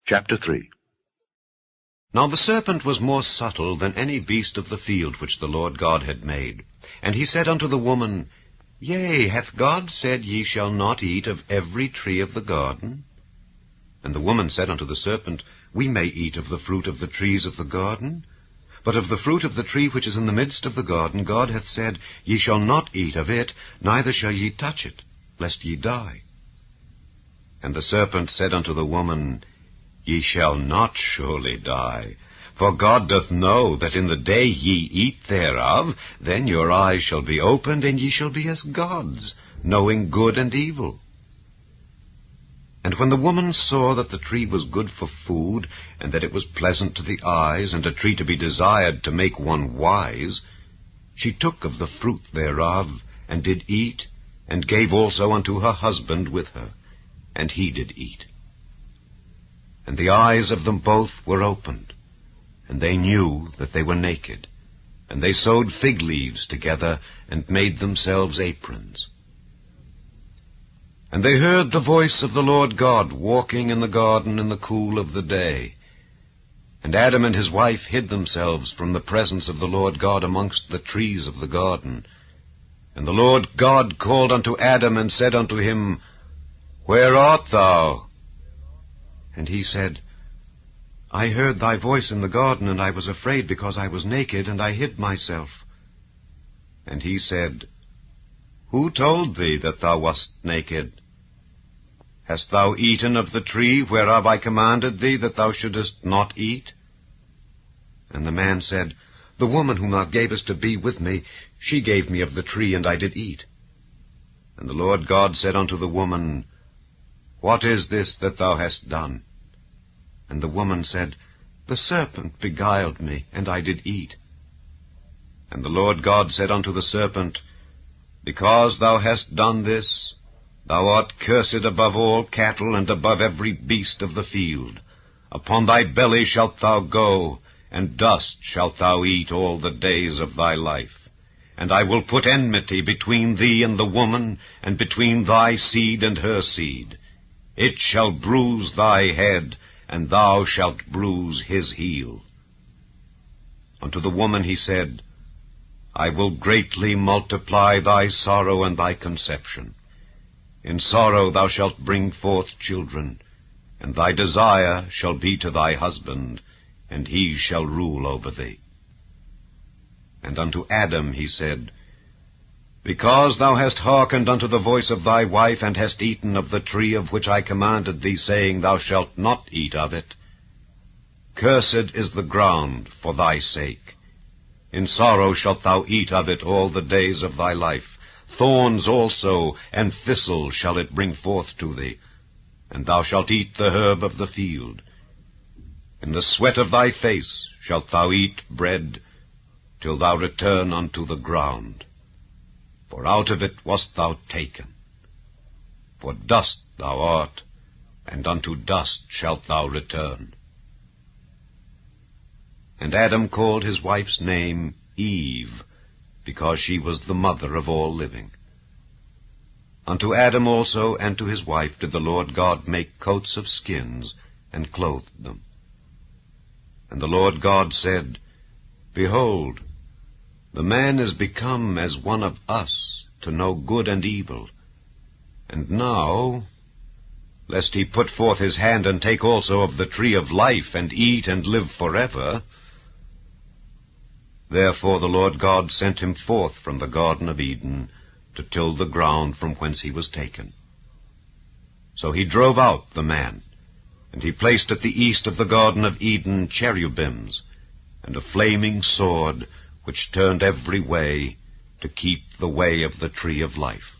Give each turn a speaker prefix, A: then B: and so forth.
A: Chapter 3.
B: Now the serpent was more subtle than any beast of the field which the Lord God had made. And he said unto the woman, Yea, hath God said, Ye shall not eat of every tree of the garden? And the woman said unto the serpent, We may eat of the fruit of the trees of the garden. But of the fruit of the tree which is in the midst of the garden, God hath said, Ye shall not eat of it, neither shall ye touch it, lest ye die. And the serpent said unto the woman, Ye shall not surely die. For God doth know that in the day ye eat thereof, then your eyes shall be opened, and ye shall be as gods, knowing good and evil. And when the woman saw that the tree was good for food, and that it was pleasant to the eyes, and a tree to be desired to make one wise, she took of the fruit thereof, and did eat, and gave also unto her husband with her, and he did eat. And the eyes of them both were opened, and they knew that they were naked. And they sewed fig leaves together, and made themselves aprons. And they heard the voice of the Lord God walking in the garden in the cool of the day. And Adam and his wife hid themselves from the presence of the Lord God amongst the trees of the garden. And the Lord God called unto Adam, and said unto him, Where art thou? And he said, I heard thy voice in the garden, and I was afraid, because I was naked, and I hid myself. And he said, Who told thee that thou wast naked? Hast thou eaten of the tree whereof I commanded thee that thou shouldest not eat? And the man said, The woman whom thou gavest to be with me, she gave me of the tree, and I did eat. And the Lord God said unto the woman, What is this that thou hast done? And the woman said, The serpent beguiled me, and I did eat. And the Lord God said unto the serpent, Because thou hast done this, thou art cursed above all cattle, and above every beast of the field. Upon thy belly shalt thou go, and dust shalt thou eat all the days of thy life. And I will put enmity between thee and the woman, and between thy seed and her seed. It shall bruise thy head, and thou shalt bruise his heel. Unto the woman he said, I will greatly multiply thy sorrow and thy conception. In sorrow thou shalt bring forth children, and thy desire shall be to thy husband, and he shall rule over thee. And unto Adam he said, Because thou hast hearkened unto the voice of thy wife, and hast eaten of the tree of which I commanded thee, saying, Thou shalt not eat of it, cursed is the ground for thy sake. In sorrow shalt thou eat of it all the days of thy life. Thorns also and thistles shall it bring forth to thee, and thou shalt eat the herb of the field. In the sweat of thy face shalt thou eat bread, till thou return unto the ground. For out of it wast thou taken. For dust thou art, and unto dust shalt thou return. And Adam called his wife's name Eve, because she was the mother of all living. Unto Adam also and to his wife did the Lord God make coats of skins, and clothed them. And the Lord God said, Behold, the man is become as one of us, to know good and evil. And now, lest he put forth his hand, and take also of the tree of life, and eat, and live forever. Therefore the Lord God sent him forth from the Garden of Eden, to till the ground from whence he was taken. So he drove out the man, and he placed at the east of the Garden of Eden cherubims, and a flaming sword, which turned every way, to keep the way of the tree of life.